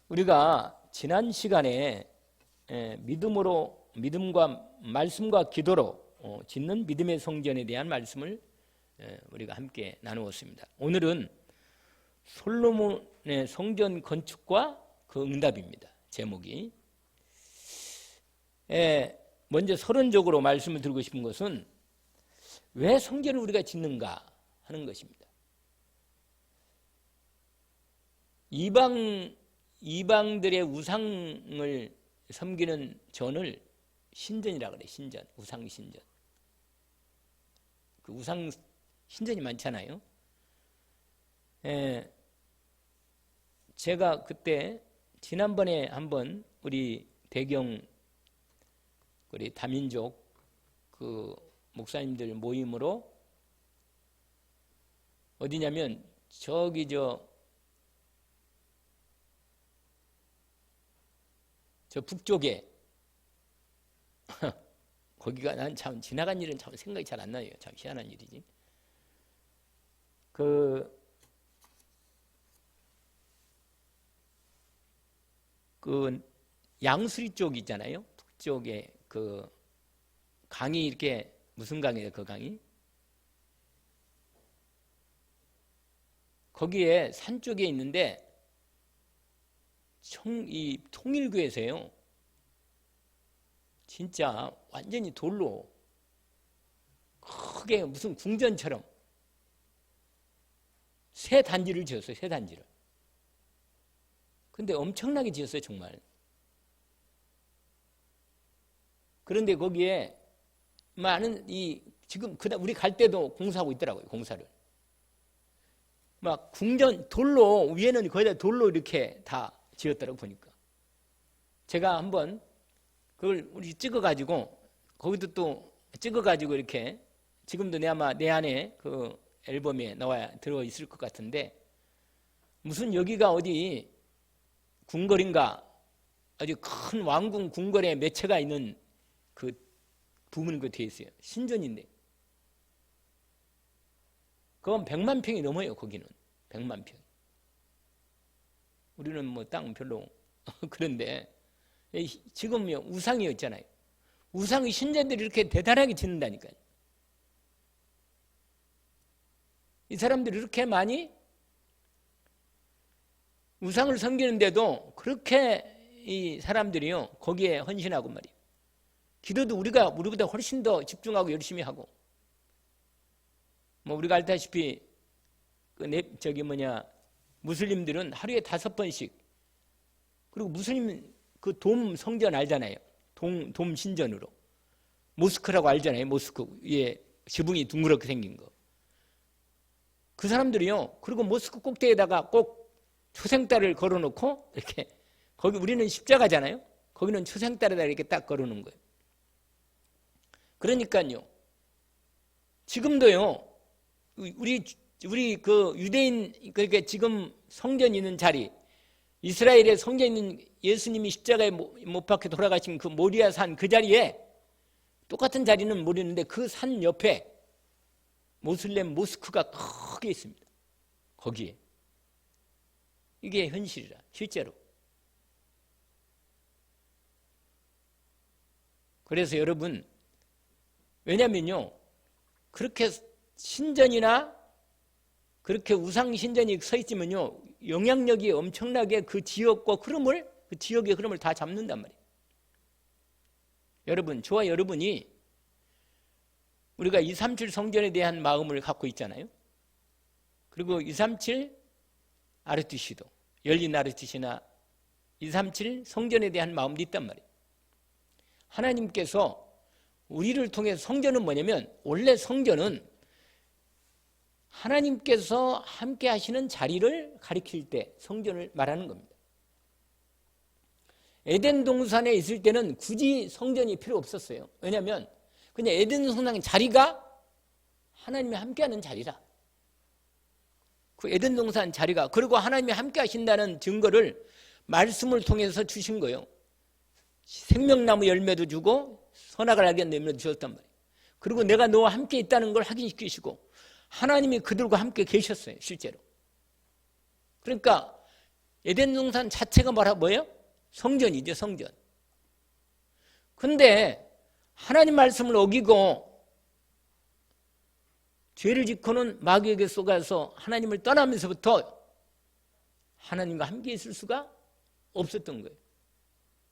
우리가 지난 시간에 믿음과 말씀과 기도로 짓는 믿음의 성전에 대한 말씀을 우리가 함께 나누었습니다. 오늘은 솔로몬의 성전 건축과 그 응답입니다. 제목이. 먼저 서론적으로 말씀을 드리고 싶은 것은 왜 성전을 우리가 짓는가 하는 것입니다. 이방들의 우상을 섬기는 전을 신전이라고 그래요. 신전, 우상 신전. 그 우상 신전이 많잖아요. 제가 그때 지난번에 한번 우리 대경 우리 다민족 그 목사님들 모임으로 어디냐면 저기 저 북쪽에 거기가 난 참 지나간 일은 참 생각이 잘 안 나요. 참 희한한 일이지. 그 양수리 쪽 있잖아요. 북쪽에 그 강이 이렇게 무슨 강이에요? 그 강이? 거기에 산 쪽에 있는데 이 통일교에서요. 진짜 완전히 돌로 크게 무슨 궁전처럼 새 단지를 지었어요. 새 단지를. 근데 엄청나게 지었어요. 정말. 그런데 거기에 많은 지금 우리 갈 때도 공사하고 있더라고요. 공사를. 막 궁전 돌로 위에는 거의 다 돌로 이렇게 다 지었더라고 보니까. 제가 한번 그걸 우리 찍어가지고 거기도 또 찍어가지고 이렇게 지금도 아마 내 안에 그 앨범에 들어 있을 것 같은데 무슨 여기가 어디 궁궐인가 아주 큰 왕궁 궁궐에 매체가 있는 그 부분이 그 뒤에 있어요. 신전인데 그건 100만 평이 넘어요. 거기는 100만 평. 우리는 뭐 땅 별로 그런데 지금요 우상이었잖아요. 우상의 신전들이 이렇게 대단하게 짓는다니까요. 이 사람들이 이렇게 많이 우상을 섬기는데도 그렇게 이 사람들이요 거기에 헌신하고 말이에요. 기도도 우리보다 훨씬 더 집중하고 열심히 하고 뭐 우리가 알다시피 무슬림들은 하루에 5번씩 그리고 무슬림 그 돔 성전 알잖아요. 돔 신전으로 모스크라고 알잖아요. 모스크 위에 지붕이 둥그렇게 생긴 거. 그 사람들이요. 그리고 모스크 꼭대기에다가 꼭 초생달을 걸어놓고 이렇게 거기 우리는 십자가잖아요. 거기는 초생달에다 이렇게 딱 걸어놓은 거예요. 그러니까요. 지금도요. 우리 그 유대인 그러니까 지금 성전 있는 자리 이스라엘의 성전 있는 예수님이 십자가에 못 박혀 돌아가신 그 모리아 산 그 자리에 똑같은 자리는 모르는데 그 산 옆에 모슬렘 모스크가 크게 있습니다. 거기에. 이게 현실이라 실제로. 그래서 여러분 왜냐면요. 그렇게 신전이나 그렇게 우상 신전이 서 있으면요. 영향력이 엄청나게 그 지역과 그 지역의 흐름을 다 잡는단 말이에요. 여러분, 저와 여러분이 우리가 237 성전에 대한 마음을 갖고 있잖아요. 그리고 237 RTC도 열린 RTC나 237 성전에 대한 마음도 있단 말이에요. 하나님께서 우리를 통해 성전은 뭐냐면 원래 성전은 하나님께서 함께 하시는 자리를 가리킬 때 성전을 말하는 겁니다. 에덴 동산에 있을 때는 굳이 성전이 필요 없었어요. 왜냐하면 그냥 에덴 동산 자리가 하나님이 함께하는 자리라. 그 에덴 동산 자리가 그리고 하나님이 함께 하신다는 증거를 말씀을 통해서 주신 거예요. 생명나무 열매도 주고 선악을 알게 하는 열매도 주셨단 말이에요. 그리고 내가 너와 함께 있다는 걸 확인시키시고 하나님이 그들과 함께 계셨어요. 실제로. 그러니까 에덴 동산 자체가 뭐예요? 성전이죠, 성전. 근데 하나님 말씀을 어기고 죄를 짓고는 마귀에게 속아서 하나님을 떠나면서부터 하나님과 함께 있을 수가 없었던 거예요.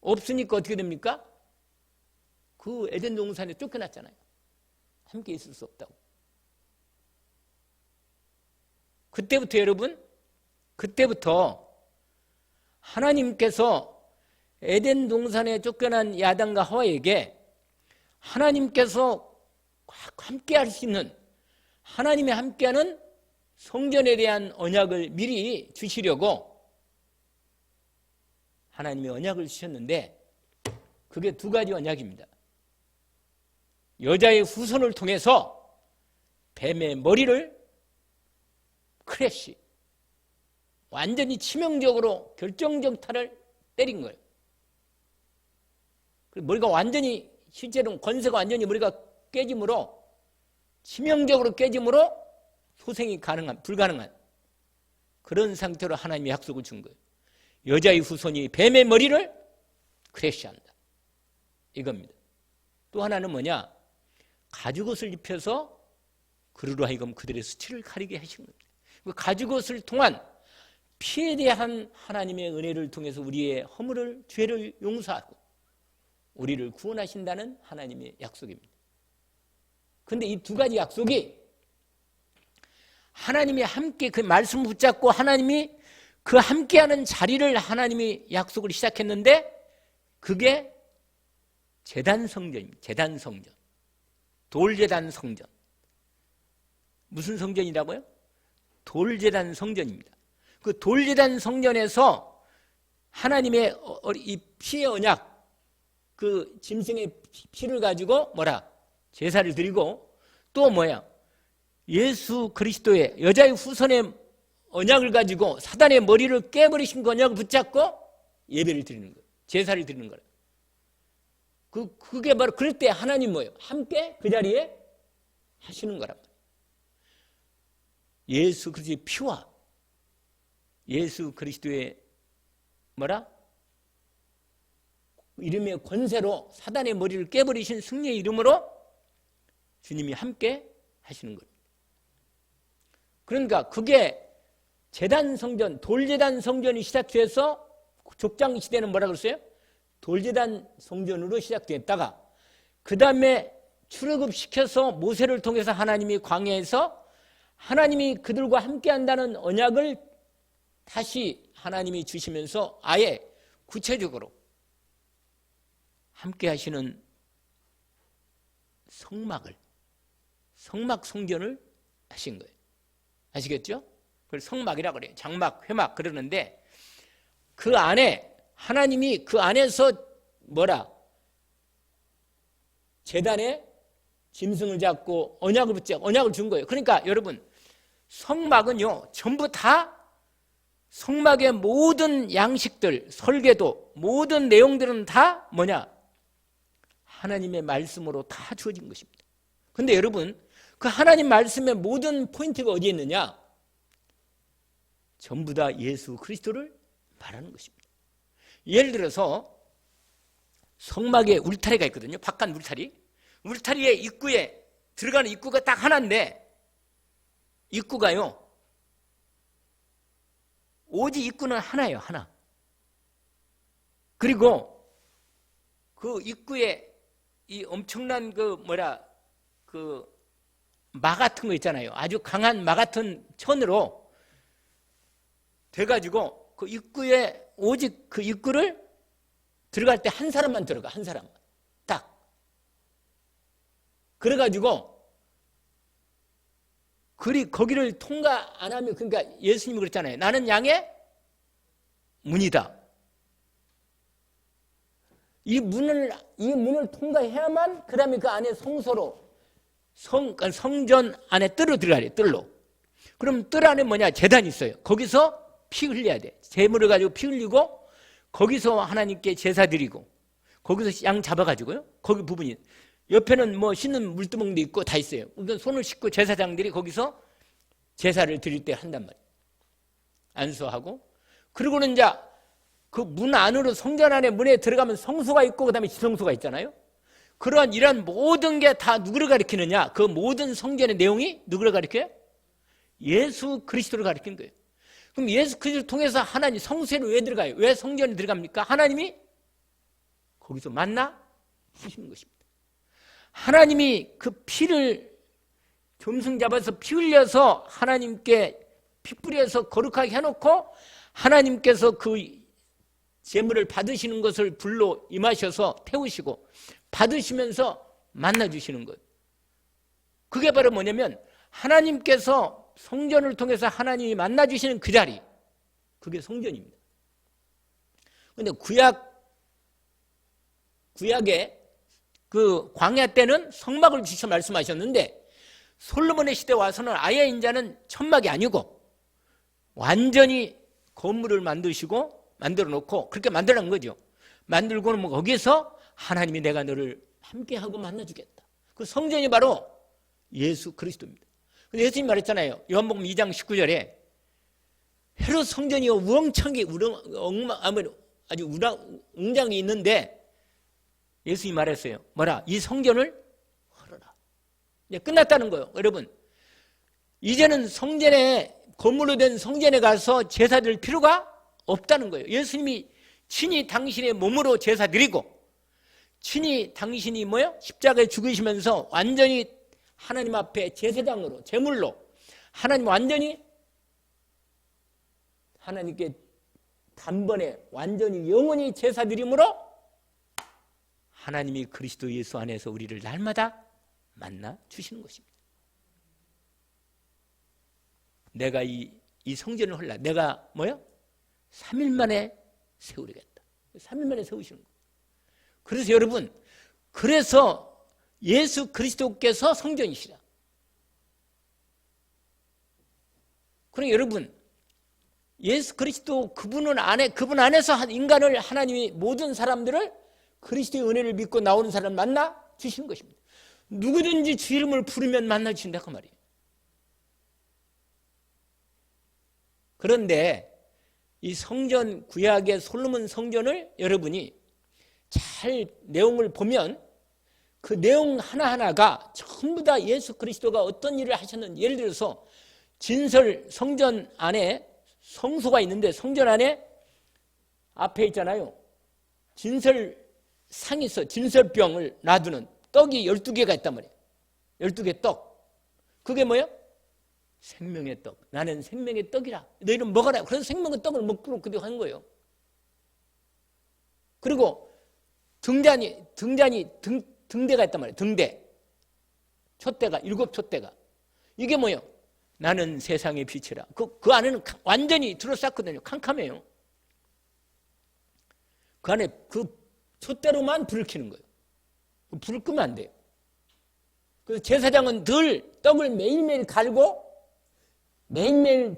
없으니까 어떻게 됩니까? 그 에덴 동산에 쫓겨났잖아요. 함께 있을 수 없다고. 그때부터 여러분, 그때부터 하나님께서 에덴 동산에 쫓겨난 야단과 하와에게 하나님께서 함께 할 수 있는, 하나님이 함께하는 성전에 대한 언약을 미리 주시려고 하나님이 언약을 주셨는데, 그게 두 가지 언약입니다. 여자의 후손을 통해서 뱀의 머리를 크래시, 완전히 치명적으로 결정적 타를 때린 거예요. 머리가 완전히, 실제로는 권세가 완전히 머리가 깨짐으로, 치명적으로 깨짐으로 소생이 불가능한 그런 상태로 하나님이 약속을 준 거예요. 여자의 후손이 뱀의 머리를 크래시한다, 이겁니다. 또 하나는 뭐냐? 가죽옷을 입혀서 그리로 하여금 그들의 수치를 가리게 하신 겁니다. 그 가죽옷을 통한 피에 대한 하나님의 은혜를 통해서 우리의 허물을, 죄를 용서하고 우리를 구원하신다는 하나님의 약속입니다. 그런데 이 두 가지 약속이 하나님이 함께 그 말씀을 붙잡고 하나님이 그 함께하는 자리를 하나님이 약속을 시작했는데, 그게 제단 성전입니다. 제단 성전, 돌제단 성전. 무슨 성전이라고요? 돌제단 성전입니다. 그 돌제단 성전에서 하나님의 이 피의 언약, 그 짐승의 피를 가지고 제사를 드리고, 또 예수 그리스도의 여자의 후손의 언약을 가지고 사단의 머리를 깨버리신 그 언약을 붙잡고 예배를 드리는 거예요. 제사를 드리는 거예요. 그게 바로, 그럴 때 하나님 함께 그 자리에 하시는 거란 말이에요. 예수 그리스도의 피와 예수 그리스도의 이름의 권세로 사단의 머리를 깨버리신 승리의 이름으로 주님이 함께 하시는 거예요. 그러니까 그게 제단 성전, 돌제단 성전이 시작돼서 족장 시대는 뭐라 그랬어요? 돌제단 성전으로 시작됐다가 그 다음에 출애굽시켜서 모세를 통해서 하나님이 광야에서 하나님이 그들과 함께한다는 언약을 다시 하나님이 주시면서 아예 구체적으로 함께 하시는 성막 성전을 하신 거예요. 아시겠죠? 그걸 성막이라고 그래요. 장막, 회막 그러는데, 그 안에 하나님이 그 안에서 제단에 짐승을 잡고 언약을 붙잡고 언약을 준 거예요. 그러니까 여러분, 성막은요 전부 다, 성막의 모든 양식들, 설계도, 모든 내용들은 다 하나님의 말씀으로 다 주어진 것입니다. 그런데 여러분, 그 하나님 말씀의 모든 포인트가 어디에 있느냐? 전부 다 예수 그리스도를 말하는 것입니다. 예를 들어서 성막에 울타리가 있거든요. 바깥 울타리. 울타리의 입구에 들어가는 입구가 딱 하나인데, 입구가요 오직 입구는 하나예요. 하나. 그리고 그 입구에 이 엄청난 마 같은 거 있잖아요. 아주 강한 마 같은 천으로 돼가지고 그 입구에, 오직 그 입구를 들어갈 때 한 사람만 들어가. 한 사람만. 딱. 그래가지고 거기를 통과 안 하면, 그러니까 예수님이 그랬잖아요. 나는 양의 문이다. 이 문을 통과해야만 그 다음에 그 안에 성소로, 성전 안에 뜰로 들어가야 돼. 뜰로. 그럼 뜰 안에 제단이 있어요. 거기서 피 흘려야 돼. 제물을 가지고 피 흘리고, 거기서 하나님께 제사 드리고, 거기서 양 잡아가지고요. 거기 부분이, 옆에는 씻는 물두멍도 있고 다 있어요. 그러니까 손을 씻고 제사장들이 거기서 제사를 드릴 때 한단 말이에요. 안수하고, 그리고는 이제 그 문 안으로 성전 안에 문에 들어가면 성소가 있고 그다음에 지성소가 있잖아요. 그러한 이런 모든 게 다 누구를 가리키느냐? 그 모든 성전의 내용이 누구를 가리켜요? 예수 그리스도를 가리키는 거예요. 그럼 예수 그리스도를 통해서 하나님 성소에 왜 들어가요? 왜 성전에 들어갑니까? 하나님이 거기서 만나 주시는 것입니다. 하나님이 그 피를 점승 잡아서 피 흘려서 하나님께 피 뿌려서 거룩하게 해놓고 하나님께서 그 제물을 받으시는 것을 불로 임하셔서 태우시고 받으시면서 만나주시는 것. 그게 바로 뭐냐면 하나님께서 성전을 통해서 하나님이 만나주시는 그 자리, 그게 성전입니다. 그런데 구약의 그 광야 때는 성막을 주셔 말씀하셨는데 솔로몬의 시대 와서는 아예 인자는 천막이 아니고 완전히 건물을 만들어 놓고 그렇게 만들어 놓은 거죠. 만들고는 뭐 거기서 하나님이 내가 너를 함께하고 만나주겠다. 그 성전이 바로 예수 그리스도입니다. 근데 예수님이 말했잖아요. 요한복음 2장 19절에 헤롯 성전이 우엉청이 아주 웅장이 있는데 예수님이 말했어요. 뭐라? 이 성전을 헐어라. 이제 끝났다는 거예요. 여러분, 이제는 성전에 건물로 된 성전에 가서 제사 드릴 필요가 없다는 거예요. 예수님이 친히 당신의 몸으로 제사 드리고 친히 당신이 십자가에 죽으시면서 완전히 하나님 앞에 제사장으로 제물로 하나님 완전히 하나님께 단번에 완전히 영원히 제사 드림으로 하나님이 그리스도 예수 안에서 우리를 날마다 만나 주시는 것입니다. 내가 이 성전을 헐라. 내가 3일 만에 세우리겠다. 3일 만에 세우시는 거예요. 그래서 여러분, 그래서 예수 그리스도께서 성전이시라. 그러니까 여러분, 예수 그리스도 그분 안에서 인간을 하나님이 모든 사람들을 그리스도의 은혜를 믿고 나오는 사람을 만나 주시는 것입니다. 누구든지 주 이름을 부르면 만나 주신다 그 말이에요. 그런데 이 성전 구약의 솔로몬 성전을 여러분이 잘 내용을 보면 그 내용 하나하나가 전부 다 예수 그리스도가 어떤 일을 하셨는지, 예를 들어서 진설 성전 안에 성소가 있는데 성전 안에 앞에 있잖아요. 진설상이 있어. 진설병을 놔두는 떡이 12개가 있단 말이에요. 12개 떡. 그게 뭐예요? 생명의 떡. 나는 생명의 떡이라. 너희는 먹어라. 그래서 생명의 떡을 먹도록 그렇게 한 거예요. 그리고 등대가 있단 말이에요. 등대. 촛대가, 7 촛대가. 이게 뭐예요? 나는 세상의 빛이라. 그 안에는 완전히 둘러쌌거든요. 캄캄해요. 그 안에 그 촛대로만 불을 켜는 거예요. 불을 끄면 안 돼요. 그래서 제사장은 늘 떡을 매일매일 갈고 매일매일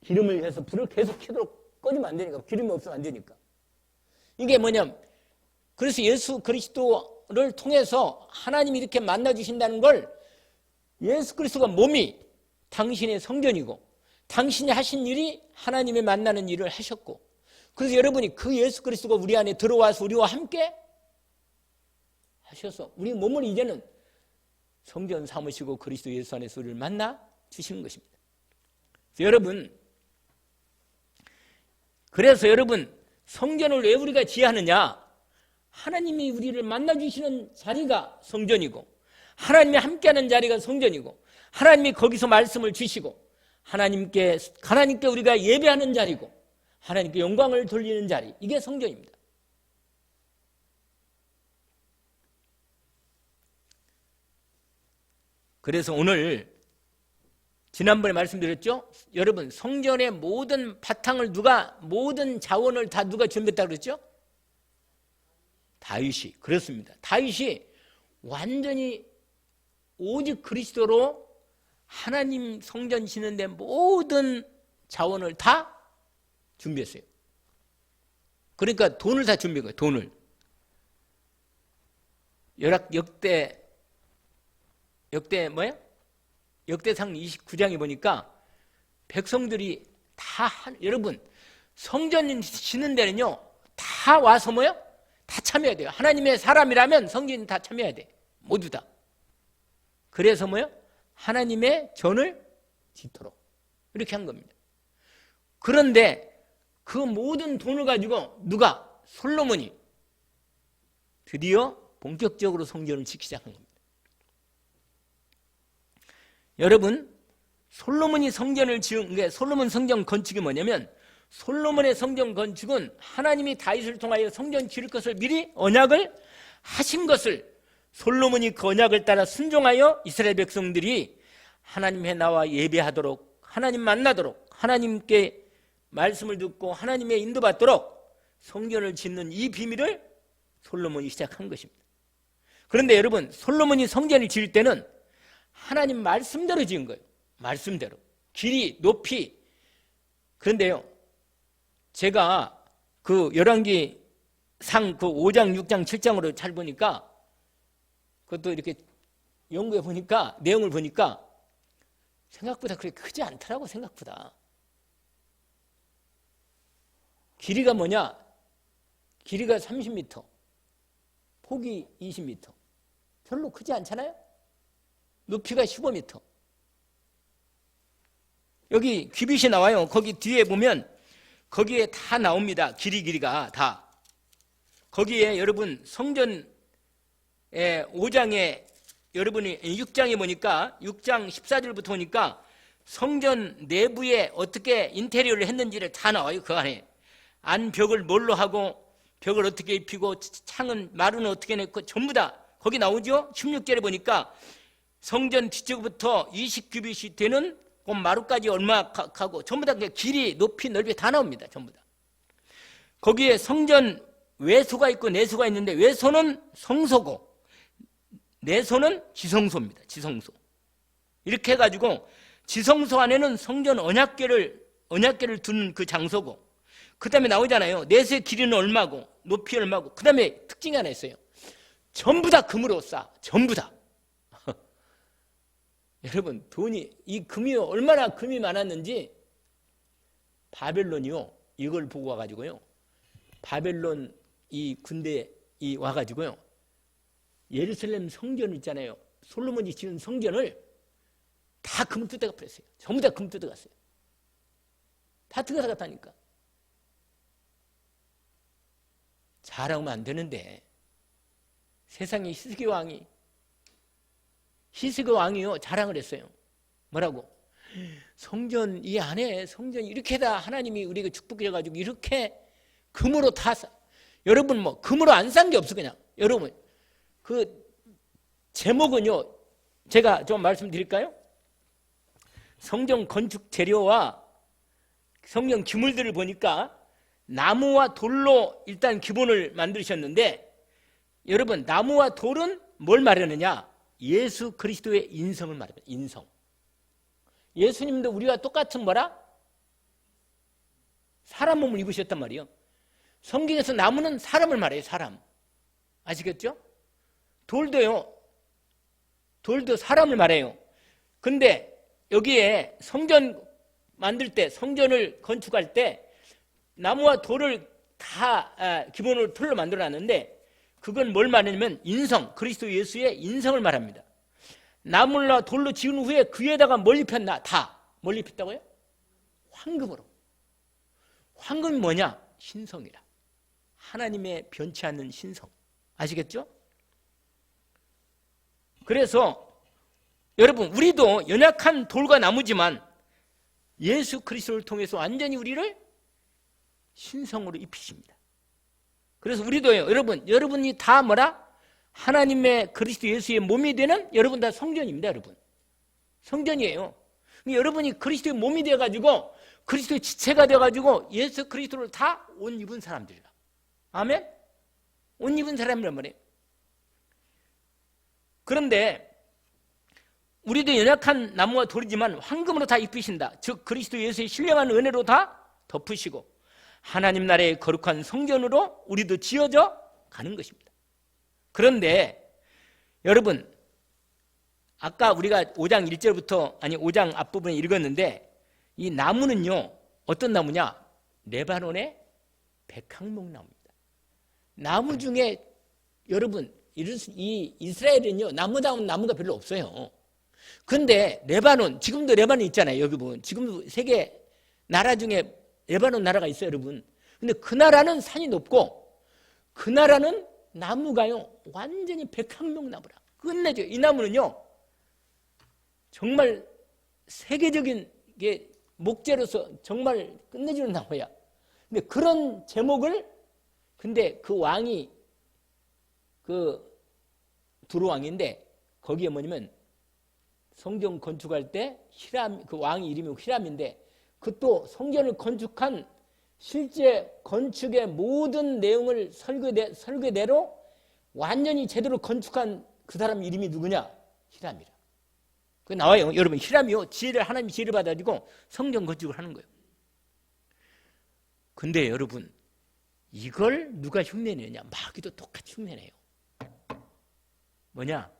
기름을 해서 불을 계속 켜도록 꺼지면 안 되니까. 기름이 없으면 안 되니까. 이게 뭐냐면, 그래서 예수 그리스도를 통해서 하나님이 이렇게 만나주신다는 걸 예수 그리스도가 몸이 당신의 성전이고 당신이 하신 일이 하나님의 만나는 일을 하셨고, 그래서 여러분이 그 예수 그리스도가 우리 안에 들어와서 우리와 함께 하셔서 우리 몸을 이제는 성전 삼으시고 그리스도 예수 안에서 우리를 만나 주시는 것입니다. 그래서 여러분 성전을 왜 우리가 지하느냐? 하나님이 우리를 만나주시는 자리가 성전이고 하나님이 함께하는 자리가 성전이고 하나님이 거기서 말씀을 주시고 하나님께 우리가 예배하는 자리고 하나님께 영광을 돌리는 자리, 이게 성전입니다. 그래서 오늘 지난번에 말씀드렸죠? 여러분 성전의 모든 바탕을 모든 자원을 다 누가 준비했다고 그랬죠? 다윗이. 그렇습니다. 다윗이 완전히 오직 그리스도로 하나님 성전 짓는데 모든 자원을 다 준비했어요. 그러니까 돈을 다 준비한 거예요. 돈을. 역대상 29장에 보니까 백성들이 여러분 성전 짓는 데는요 다 와서 뭐요? 다 참여해야 돼요. 하나님의 사람이라면 성전 다 참여해야 돼. 모두 다. 그래서 뭐요? 하나님의 전을 짓도록 이렇게 한 겁니다. 그런데 그 모든 돈을 가지고 누가? 솔로몬이 드디어 본격적으로 성전을 짓기 시작한 겁니다. 여러분, 솔로몬이 성전을 지은 게 솔로몬 성전 건축이 뭐냐면 솔로몬의 성전 건축은 하나님이 다윗을 통하여 성전 지을 것을 미리 언약을 하신 것을 솔로몬이 그 언약을 따라 순종하여 이스라엘 백성들이 하나님의 나와 예배하도록 하나님 만나도록 하나님께 말씀을 듣고 하나님의 인도받도록 성전을 짓는 이 비밀을 솔로몬이 시작한 것입니다. 그런데 여러분 솔로몬이 성전을 지을 때는 하나님 말씀대로 지은 거예요. 말씀대로 길이 높이. 그런데요 제가 그 열왕기상 그 5장 6장 7장으로 잘 보니까 그것도 이렇게 연구해 보니까 내용을 보니까 생각보다 그렇게 크지 않더라고. 생각보다 길이가 뭐냐? 길이가 30m 폭이 20m 별로 크지 않잖아요. 높이가 15m. 여기 귀빗이 나와요. 거기 뒤에 보면 거기에 다 나옵니다. 길이가 다. 거기에 여러분 성전 5장에 여러분이 6장에 보니까 6장 14절부터 보니까 성전 내부에 어떻게 인테리어를 했는지를 다 나와요. 그 안에 안 벽을 뭘로 하고 벽을 어떻게 입히고 창은 말은 어떻게 냈고 전부 다 거기 나오죠. 16절에 보니까 성전 뒤쪽부터 20규빗이 되는 그 마루까지 얼마 가고 전부 다 길이 높이 넓이 다 나옵니다. 전부 다. 거기에 성전 외소가 있고 내소가 있는데 외소는 성소고 내소는 지성소입니다. 지성소. 이렇게 해가지고 지성소 안에는 성전 언약궤를 두는 그 장소고 그 다음에 나오잖아요. 내소의 길이는 얼마고 높이 얼마고 그 다음에 특징이 하나 있어요. 전부 다 금으로 쌓아. 전부 다. 여러분 이 금이 얼마나 금이 많았는지 바벨론이요. 이걸 보고 와가지고요. 바벨론 이 군대 와가지고요. 예루살렘 성전 있잖아요. 솔로몬이 지은 성전을 다 금 뜯어가 버렸어요. 전부 다 금 뜯어갔어요. 다 뜯어갔다니까. 자랑하면 안 되는데 세상에 히스기 왕이요 자랑을 했어요. 뭐라고? 성전 이 안에 성전 이렇게 다 하나님이 우리에게 축복해가지고 이렇게 금으로 다 여러분 뭐 금으로 안 싼 게 없어 그냥. 여러분 그 제목은요 제가 좀 말씀드릴까요? 성전 건축 재료와 성전 기물들을 보니까 나무와 돌로 일단 기본을 만드셨는데 여러분 나무와 돌은 뭘 말하느냐? 예수 그리스도의 인성을 말합니다. 인성. 예수님도 우리와 똑같은 뭐라? 사람 몸을 입으셨단 말이에요. 성경에서 나무는 사람을 말해요. 사람. 아시겠죠? 돌도요. 돌도 사람을 말해요. 근데 여기에 성전 만들 때 성전을 건축할 때 나무와 돌을 다 기본으로 틀로 만들어놨는데 그건 뭘 말하냐면 인성, 그리스도 예수의 인성을 말합니다. 나무와 돌로 지은 후에 그 위에다가 뭘 입혔나? 다. 뭘 입혔다고요? 황금으로. 황금이 뭐냐? 신성이라. 하나님의 변치 않는 신성. 아시겠죠? 그래서 여러분 우리도 연약한 돌과 나무지만 예수 그리스도를 통해서 완전히 우리를 신성으로 입히십니다. 그래서 우리도요. 여러분이 다 뭐라? 하나님의 그리스도 예수의 몸이 되는 여러분 다 성전입니다. 여러분. 성전이에요. 여러분이 그리스도의 몸이 되어가지고 그리스도의 지체가 되어가지고 예수 그리스도를 다 옷 입은 사람들이라. 아멘? 옷 입은 사람이란 말이에요. 그런데 우리도 연약한 나무와 돌이지만 황금으로 다 입히신다. 즉 그리스도 예수의 신령한 은혜로 다 덮으시고 하나님 나라의 거룩한 성전으로 우리도 지어져 가는 것입니다. 그런데 여러분 아까 우리가 5장 1절부터 5장 앞부분에 읽었는데 이 나무는요 어떤 나무냐? 레바논의 백향목나무입니다. 나무 중에 여러분 이 이스라엘은요 나무다운 나무가 별로 없어요. 근데 레바논, 지금도 레바논 있잖아요. 여기 보면 지금도 세계 나라 중에 레바논 나라가 있어요, 여러분. 근데 그 나라는 산이 높고 그 나라는 나무가요 완전히 백향목나무라. 끝내죠. 이 나무는요 정말 세계적인 게 목재로서 정말 끝내주는 나무야. 근데 그런 제목을 근데 그 왕이 그 두루왕인데 거기에 뭐냐면 성경 건축할 때 히람, 그 왕이 이름이 히람인데 그 또 성전을 건축한 실제 건축의 모든 내용을 설계대로 완전히 제대로 건축한 그 사람 이름이 누구냐? 히람이라. 그 나와요. 여러분 히람이요 하나님이 지혜를 받아가지고 성전 건축을 하는 거예요. 근데 여러분 이걸 누가 흉내내냐? 마귀도 똑같이 흉내내요. 뭐냐?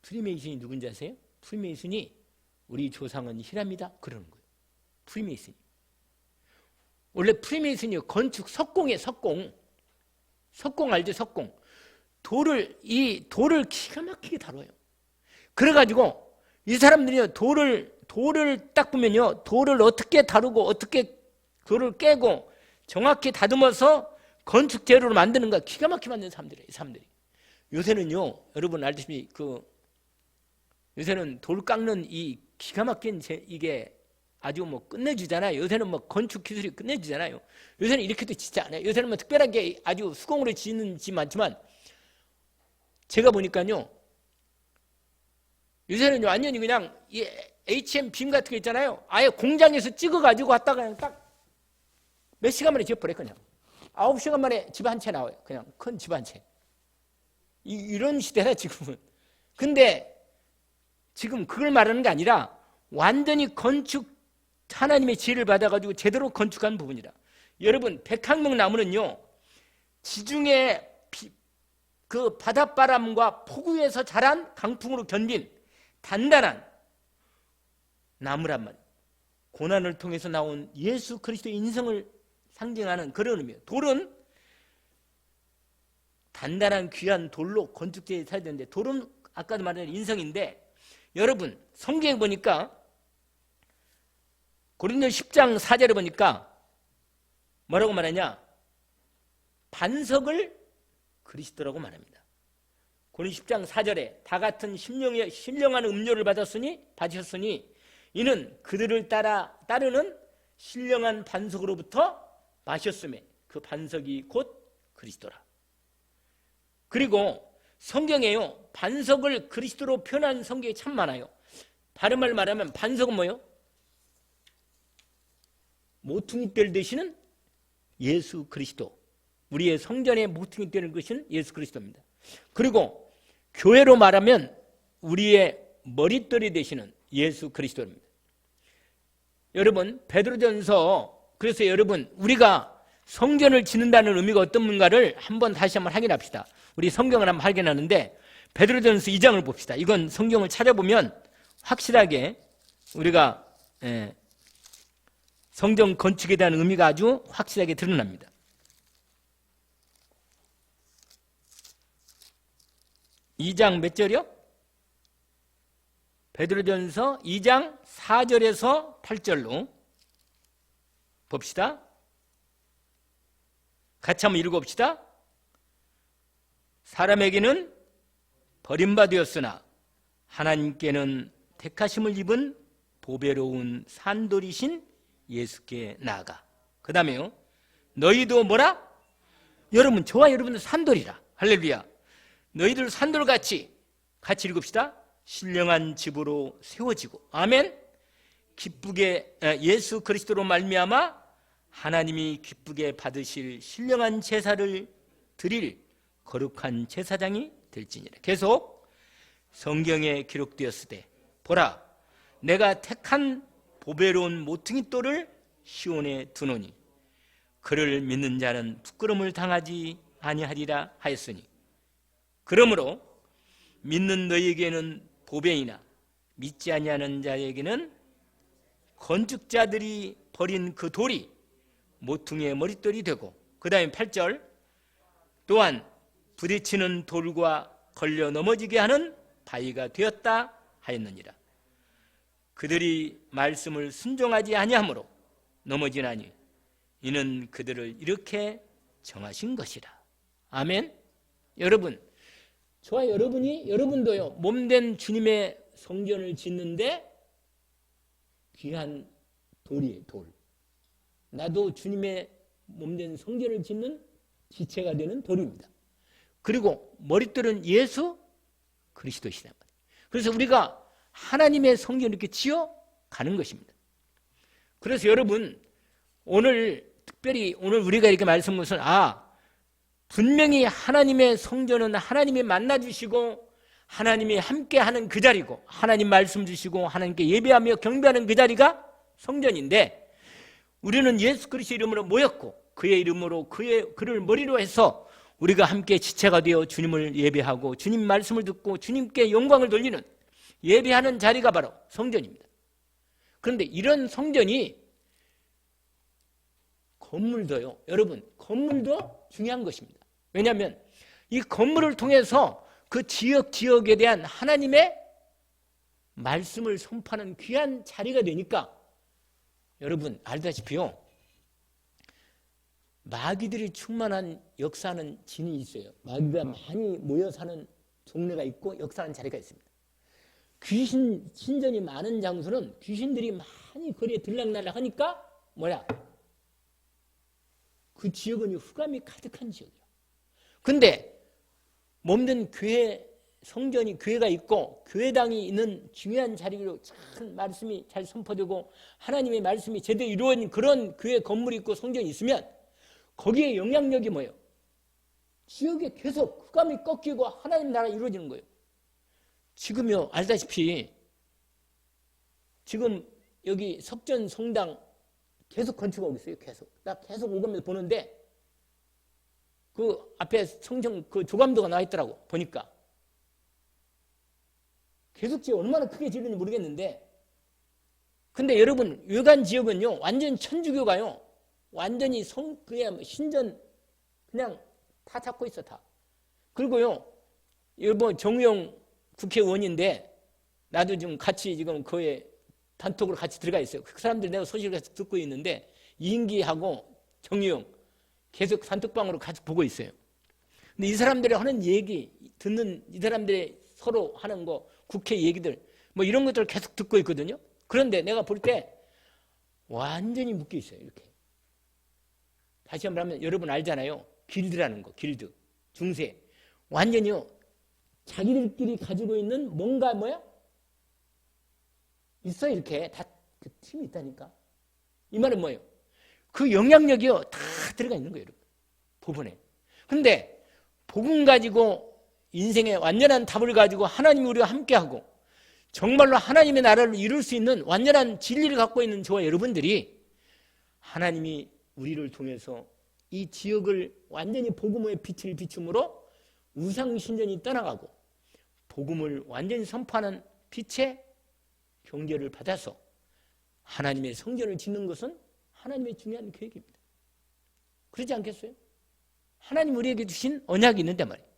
프리메이슨이 누군지 아세요? 프리메이슨이 우리 조상은 히람이다 그러는 거예요. 프리메이슨이. 원래 프리메이슨이 건축 석공이에요. 석공 알죠? 석공. 돌을 기가 막히게 다뤄요. 그래가지고 이 사람들이 돌을 딱 보면요 돌을 어떻게 다루고 어떻게 돌을 깨고 정확히 다듬어서 건축 재료로 만드는가 기가 막히게 만드는 사람들이에요. 이 사람들이. 요새는요 여러분 알다시피 요새는 돌 깎는 이 기가 막힌 이게 아주 뭐 끝내주잖아요. 요새는 뭐 건축 기술이 끝내주잖아요. 요새는 이렇게도 짓지 않아요. 요새는 뭐 특별하게 아주 수공으로 짓는 집 많지만 제가 보니까요 요새는 완전히 그냥 이 HM 빔 같은 거 있잖아요. 아예 공장에서 찍어가지고 왔다가 그냥 딱 몇 시간 만에 지어버려. 그냥 9시간 만에 집 한 채 나와요. 그냥 큰 집 한 채. 이런 시대다 지금은. 근데 지금 그걸 말하는 게 아니라 완전히 건축 하나님의 지혜를 받아가지고 제대로 건축한 부분이다. 여러분 백향목 나무는요 지중해 그 바닷바람과 폭우에서 자란 강풍으로 견딘 단단한 나무란 말이에요. 고난을 통해서 나온 예수 그리스도의 인성을 상징하는 그런 의미예요. 돌은 단단한 귀한 돌로 건축되어 있어야 되는데 돌은 아까도 말한 인성인데 여러분 성경에 보니까 고린도 10장 4절에 보니까 뭐라고 말하냐? 반석을 그리스도라고 말합니다. 고린도 10장 4절에 다 같은 신령한 음료를 받으셨으니 이는 그들을 따르는 신령한 반석으로부터 마셨음에 그 반석이 곧 그리스도라. 그리고 성경에요 반석을 그리스도로 표현한 성경이 참 많아요. 다른 말로 말하면 반석은 뭐예요? 모퉁이돌 되시는 예수 그리스도. 우리의 성전의 모퉁이돌 되시는 예수 그리스도입니다. 그리고 교회로 말하면 우리의 머릿돌이 되시는 예수 그리스도입니다. 여러분 베드로전서 그래서 여러분 우리가 성전을 짓는다는 의미가 어떤 뭔가를 다시 한번 확인합시다. 우리 성경을 한번 확인하는데 베드로전서 2장을 봅시다. 이건 성경을 찾아보면 확실하게 우리가 성전 건축에 대한 의미가 아주 확실하게 드러납니다. 이 장 몇 절이요? 베드로전서 2장 4절에서 8절로 봅시다. 같이 한번 읽어봅시다. 사람에게는 버림받았으나 하나님께는 택하심을 입은 보배로운 산돌이신 예수께 나아가. 그 다음에요. 너희도 뭐라? 여러분 저와 여러분도 산돌이라. 할렐루야. 너희들 산돌같이 같이 읽읍시다. 신령한 집으로 세워지고 아멘. 기쁘게 예수 그리스도로 말미암아 하나님이 기쁘게 받으실 신령한 제사를 드릴 거룩한 제사장이 될지니라. 계속 성경에 기록되었으되 보라 내가 택한 보배로운 모퉁이돌을 시온에 두노니 그를 믿는 자는 부끄러움을 당하지 아니하리라 하였으니 그러므로 믿는 너희에게는 보배이나 믿지 아니하는 자에게는 건축자들이 버린 그 돌이 모퉁이의 머릿돌이 되고, 그 다음에 8절, 또한 부딪히는 돌과 걸려 넘어지게 하는 바위가 되었다 하였느니라. 그들이 말씀을 순종하지 아니하므로 넘어지나니 이는 그들을 이렇게 정하신 것이라. 아멘. 여러분, 저와 여러분도요, 몸된 주님의 성전을 짓는데 귀한 돌이에요. 돌. 나도 주님의 몸된 성전을 짓는 지체가 되는 돌입니다. 그리고 머릿돌은 예수 그리스도시다. 그래서 우리가 하나님의 성전을 이렇게 지어 가는 것입니다. 그래서 여러분, 특별히 오늘 우리가 이렇게 말씀한 것은, 분명히 하나님의 성전은 하나님이 만나주시고 하나님이 함께하는 그 자리고, 하나님 말씀 주시고 하나님께 예배하며 경배하는 그 자리가 성전인데, 우리는 예수 그리스도 이름으로 모였고 그의 이름으로 그를 머리로 해서 우리가 함께 지체가 되어 주님을 예배하고 주님 말씀을 듣고 주님께 영광을 돌리는 예배하는 자리가 바로 성전입니다. 그런데 이런 성전이 건물도요, 여러분, 건물도 중요한 것입니다. 왜냐하면 이 건물을 통해서 그 지역에 대한 하나님의 말씀을 선포하는 귀한 자리가 되니까, 여러분 알다시피요, 마귀들이 충만한 역사하는 진이 있어요. 마귀가 많이 모여 사는 동네가 있고 역사하는 자리가 있습니다. 귀신 신전이 많은 장소는 귀신들이 많이 거리에 들락날락 하니까 그 지역은 흑암이 가득한 지역이에요. 근데 몸된 교회 성전이, 교회가 있고 교회당이 있는 중요한 자리로 참 말씀이 잘 선포되고 하나님의 말씀이 제대로 이루어진 그런 교회 건물이 있고 성전이 있으면 거기에 영향력이 뭐예요? 지역에 계속 흑암이 꺾이고 하나님 나라 이루어지는 거예요. 지금요, 알다시피 지금 여기 석전 성당 계속 건축하고 있어요. 나 계속 오가면서 보는데 그 앞에 성전 그 조감도가 나와 있더라고. 보니까 계속 얼마나 크게 지르는지 모르겠는데, 근데 여러분, 외관 지역은요 완전 천주교가요 완전히 그냥 신전 그냥 다 잡고 있어. 다. 그리고요, 여러분, 정우영 국회의원인데 나도 지금 같이 지금 그에 단톡으로 같이 들어가 있어요. 그 사람들 내가 소식을 듣고 있는데 이인기하고 정우영 계속 단톡방으로 같이 보고 있어요. 근데 이 사람들이 하는 얘기 듣는, 이 사람들이 서로 하는 거, 국회 얘기들 뭐 이런 것들을 계속 듣고 있거든요. 그런데 내가 볼 때 완전히 묶여 있어요. 이렇게. 다시 한번 하면 여러분 알잖아요. 길드라는 거, 길드, 중세. 완전히요, 자기들끼리 가지고 있는 뭔가 있어. 이렇게 다 그 팀이 있다니까. 이 말은 뭐예요? 그 영향력이요 다 들어가 있는 거예요, 여러분. 부분에. 근데 복음 가지고 인생의 완전한 답을 가지고 하나님이 우리와 함께하고 정말로 하나님의 나라를 이룰 수 있는 완전한 진리를 갖고 있는 저와 여러분들이, 하나님이 우리를 통해서 이 지역을 완전히 복음의 빛을 비춤으로 우상신전이 떠나가고 복음을 완전히 선포하는 빛의 경계를 받아서 하나님의 성전을 짓는 것은 하나님의 중요한 계획입니다. 그렇지 않겠어요? 하나님 우리에게 주신 언약이 있는데 말이에요.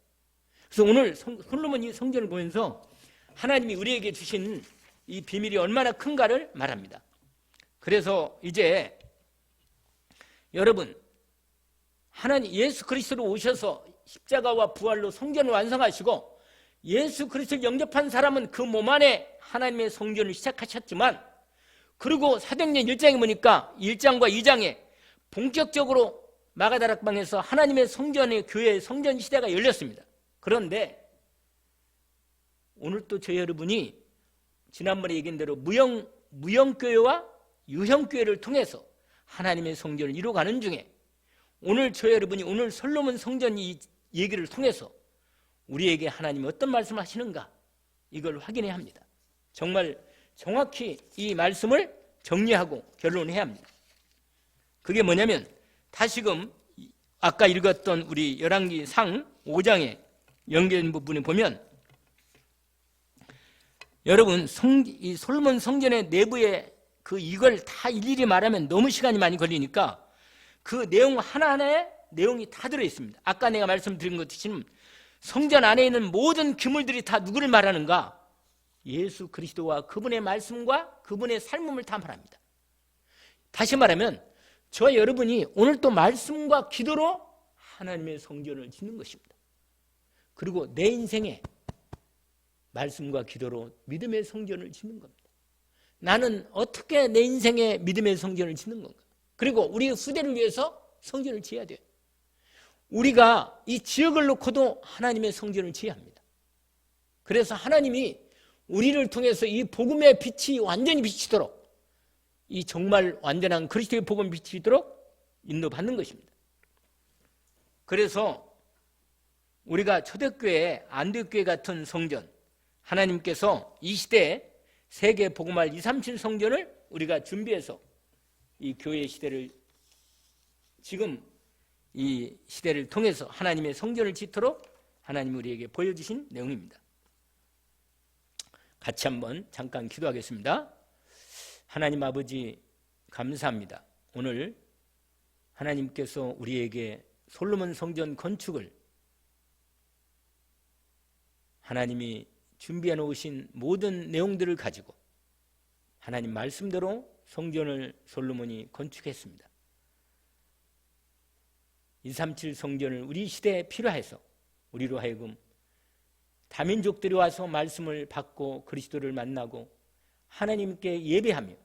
그래서 오늘 솔로몬이 성전을 보면서 하나님이 우리에게 주신 이 비밀이 얼마나 큰가를 말합니다. 그래서 이제 여러분, 하나님 예수 그리스도로 오셔서 십자가와 부활로 성전을 완성하시고 예수 그리스도를 영접한 사람은 그 몸 안에 하나님의 성전을 시작하셨지만, 그리고 사도행전 1장에 보니까 1장과 2장에 본격적으로 마가다락방에서 하나님의 성전의 교회의 성전 시대가 열렸습니다. 그런데 오늘 또 저희 여러분이 지난번에 얘기한 대로 무형교회와 유형교회를 통해서 하나님의 성전을 이루어가는 중에, 오늘 저희 여러분이 오늘 솔로몬 성전 이 얘기를 통해서 우리에게 하나님이 어떤 말씀을 하시는가, 이걸 확인해야 합니다. 정말 정확히 이 말씀을 정리하고 결론해야 합니다. 그게 뭐냐면, 다시금 아까 읽었던 우리 열왕기상 5장에 연결된 부분에 보면 여러분 이 솔로몬 성전의 내부에 이걸 다 일일이 말하면 너무 시간이 많이 걸리니까 그 내용 하나하나에 내용이 다 들어있습니다. 아까 내가 말씀드린 것처럼 성전 안에 있는 모든 기물들이 다 누구를 말하는가? 예수 그리스도와 그분의 말씀과 그분의 삶을 다 말합니다. 다시 말하면 저와 여러분이 오늘 또 말씀과 기도로 하나님의 성전을 짓는 것입니다. 그리고 내 인생에 말씀과 기도로 믿음의 성전을 짓는 겁니다. 나는 어떻게 내 인생에 믿음의 성전을 짓는 건가? 그리고 우리 후대를 위해서 성전을 지어야 돼요. 우리가 이 지역을 놓고도 하나님의 성전을 지어야 합니다. 그래서 하나님이 우리를 통해서 이 복음의 빛이 완전히 비치도록, 이 정말 완전한 그리스도의 복음이 비치도록 인도받는 것입니다. 그래서 우리가 초대교회, 안디옥교회 같은 성전, 하나님께서 이 시대에 세계 복음할 237 성전을 우리가 준비해서 이 교회 시대를, 지금 이 시대를 통해서 하나님의 성전을 짓도록 하나님이 우리에게 보여주신 내용입니다. 같이 한번 잠깐 기도하겠습니다. 하나님 아버지 감사합니다. 오늘 하나님께서 우리에게 솔로몬 성전 건축을 하나님이 준비해 놓으신 모든 내용들을 가지고 하나님 말씀대로 성전을 솔로몬이 건축했습니다. 237 성전을 우리 시대에 필요해서 우리로 하여금 다민족들이 와서 말씀을 받고 그리스도를 만나고 하나님께 예배하며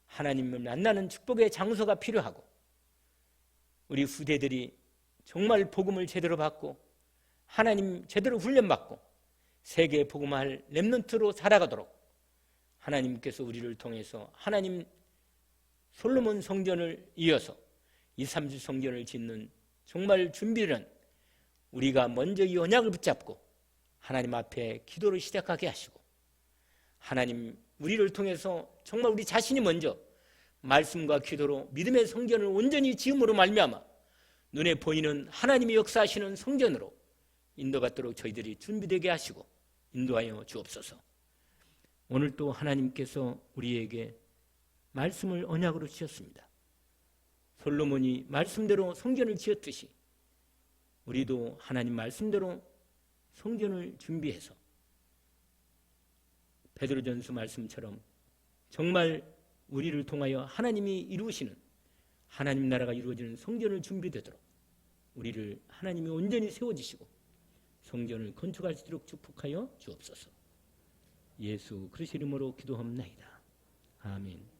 하나님을 만나는 축복의 장소가 필요하고, 우리 후대들이 정말 복음을 제대로 받고 하나님 제대로 훈련받고 세계 복음할 렘넌트로 살아가도록 하나님께서 우리를 통해서 하나님 솔로몬 성전을 이어서 237 성전을 짓는 정말 준비는 우리가 먼저 이 언약을 붙잡고 하나님 앞에 기도를 시작하게 하시고, 하나님 우리를 통해서 정말 우리 자신이 먼저 말씀과 기도로 믿음의 성전을 온전히 지음으로 말미암아 눈에 보이는 하나님이 역사하시는 성전으로 인도받도록 저희들이 준비되게 하시고 인도하여 주옵소서. 오늘 또 하나님께서 우리에게 말씀을 언약으로 주셨습니다. 솔로몬이 말씀대로 성전을 지었듯이 우리도 하나님 말씀대로 성전을 준비해서 베드로전서 말씀처럼 정말 우리를 통하여 하나님이 이루시는 하나님 나라가 이루어지는 성전을 준비되도록 우리를 하나님이 온전히 세워주시고 성전을 건축할 수 있도록 축복하여 주옵소서. 예수 그리스도 이름으로 기도합나이다. 아멘.